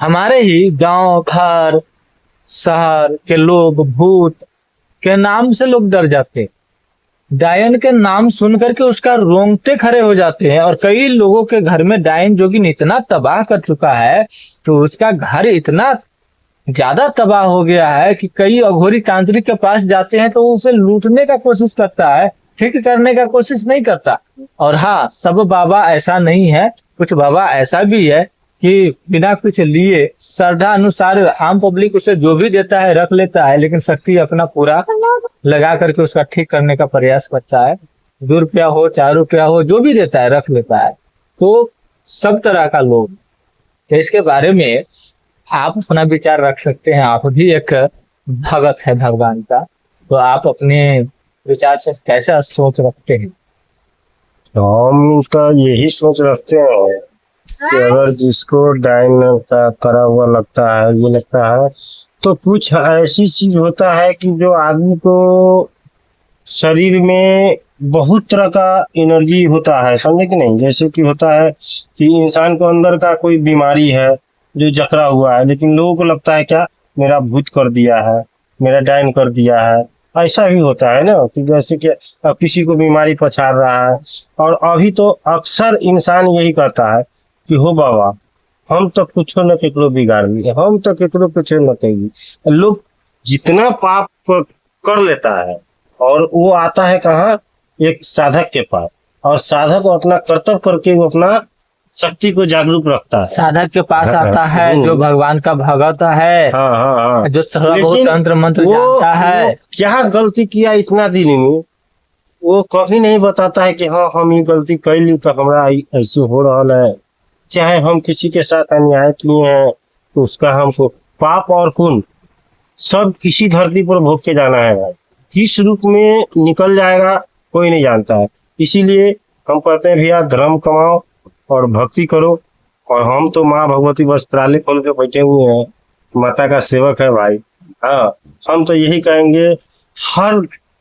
हमारे ही गांव घर शहर के लोग भूत के नाम से लोग डर जाते हैं। डायन के नाम सुन करके उसका रोंगटे खड़े हो जाते हैं और कई लोगों के घर में डायन जोगिन इतना तबाह कर चुका है तो उसका घर इतना ज्यादा तबाह हो गया है कि कई अघोरी तांत्रिक के पास जाते हैं तो वो उसे लूटने का कोशिश करता है, ठीक करने का कोशिश नहीं करता। और हाँ, सब बाबा ऐसा नहीं है, कुछ बाबा ऐसा भी है कि बिना कुछ लिए श्रद्धा अनुसार आम पब्लिक उसे जो भी देता है रख लेता है, लेकिन शक्ति अपना पूरा लगा करके उसका ठीक करने का प्रयास करता है। 2 रुपया हो 4 रुपया हो जो भी देता है रख लेता है। तो सब तरह का लोग, तो इसके बारे में आप अपना विचार रख सकते हैं। आप भी एक भगत है भगवान का, तो आप अपने विचार से कैसा सोच रखते हैं? तो हम तो यही सोच रखते हैं कि अगर जिसको डायन का करा हुआ लगता है, ये लगता है, तो कुछ ऐसी चीज होता है कि जो आदमी को शरीर में बहुत तरह का एनर्जी होता है, समझे कि नहीं। जैसे कि होता है कि इंसान को अंदर का कोई बीमारी है जो जकड़ा हुआ है, लेकिन लोगों को लगता है क्या मेरा भूत कर दिया है, मेरा डायन कर दिया है। ऐसा भी होता है ना कि जैसे कि अब किसी को बीमारी पछाड़ रहा है। और अभी तो अक्सर इंसान यही कहता है कि हो बाबा हम तो कुछ न केकरो बिगाड़ दिए, हम तो केकरो कुछ न कही। लोग जितना पाप कर लेता है और वो आता है कहाँ, एक साधक के पास, और साधक अपना कर्तव्य करके वो अपना शक्ति को जागरूक रखता है। साधक के पास आता है जो भगवान का भगत है, हाँ हाँ हाँ, जो थोड़ा बहुत लेकिन तंत्र मंत्र वो जानता है। क्या गलती किया इतना दिन में, वो कभी नहीं बताता है कि हाँ हम ये गलती कर ली तो हमारा ऐसे हो रहा है। चाहे हम किसी के साथ अन्याय किए हैं तो उसका हमको पाप और पुण्य सब इसी धरती पर भोग के जाना है भाई। किस रूप में निकल जाएगा कोई नहीं जानता है। इसीलिए हम कहते हैं भैया धर्म कमाओ और भक्ति करो। और हम तो माँ भगवती वस्त्रालय खोल के बैठे हुए हैं, माता का सेवक है भाई। हाँ, हम तो यही कहेंगे हर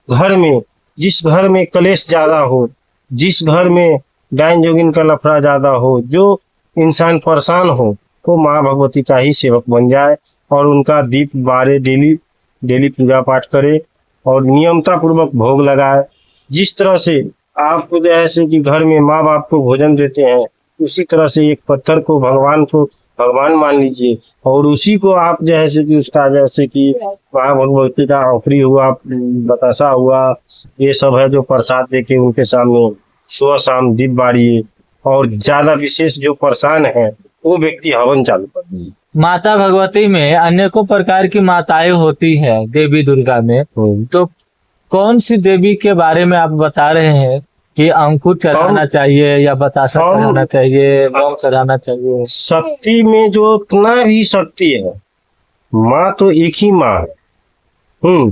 घर में, जिस घर में कलेश ज्यादा हो, जिस घर में डायन जोगिन का लफड़ा ज्यादा हो, जो इंसान परेशान हो, तो माँ भगवती का ही सेवक बन जाए और उनका दीप बारे, डेली पूजा पाठ करे और नियमता पूर्वक भोग लगाए। जिस तरह से आपको जैसे कि घर में माँ बाप को भोजन देते हैं, उसी तरह से एक पत्थर को भगवान मान लीजिए और उसी को आप जैसे कि उसका जैसे कि माँ भगवती का ऑफरी हुआ, बतासा हुआ, ये सब है जो प्रसाद देके उनके सामने सुबह शाम दीप बारिए। और ज्यादा विशेष जो परेशान है वो व्यक्ति हवन चालू कर दिए। माता भगवती में अनेकों प्रकार की माताएं होती है, देवी दुर्गा में। तो कौन सी देवी के बारे में आप बता रहे हैं कि अंकुर चढ़ाना चाहिए या बतासा चढ़ाना चाहिए, बम चढ़ाना चाहिए? शक्ति में जो उतना भी शक्ति है, माँ तो एक ही माँ है।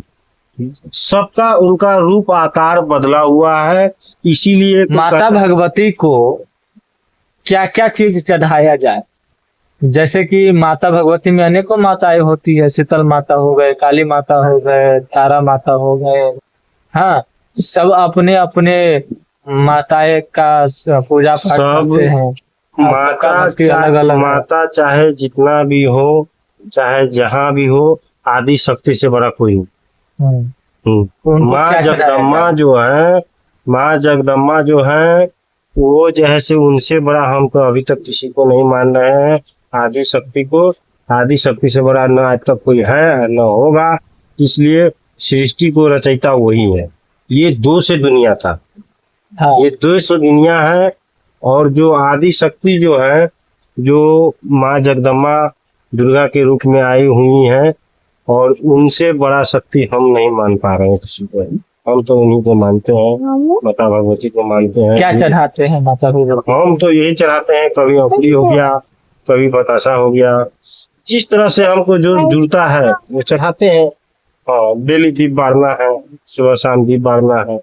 सबका उनका रूप आकार बदला हुआ है, इसीलिए माता भगवती को क्या क्या चीज चढ़ाया जाए? जैसे कि माता भगवती में अनेकों माताएं होती है, शीतल माता हो गए, काली माता हो गए, तारा माता हो गए। हाँ, सब अपने अपने माताएं का पूजा पाठ करते हैं। माता चाहे जितना भी हो, चाहे जहाँ भी हो, आदि शक्ति से बड़ा कोई नहीं। माँ जगदम्बा जो है वो जैसे उनसे बड़ा हम तो अभी तक किसी को नहीं मान रहे हैं। आदि शक्ति से बड़ा न आज तक कोई है न होगा। इसलिए सृष्टि को रचयिता वही है। ये 2 से दुनिया था। हाँ। ये 2 से दुनिया है। और जो आदि शक्ति जो है, जो माँ जगदम्बा दुर्गा के रूप में आई हुई है, और उनसे बड़ा शक्ति हम नहीं मान पा रहे हैं किसी को। हम तो उन्हीं को मानते हैं, माता भगवती को मानते हैं। क्या चढ़ाते हैं माता भगवती? हम तो यही चढ़ाते हैं, कभी औखली हो गया, कभी बतासा हो गया, जिस तरह से हमको जो जुड़ता है वो चढ़ाते हैं। हाँ, डेली दीप बारना है, सुबह शाम दीप बारना है,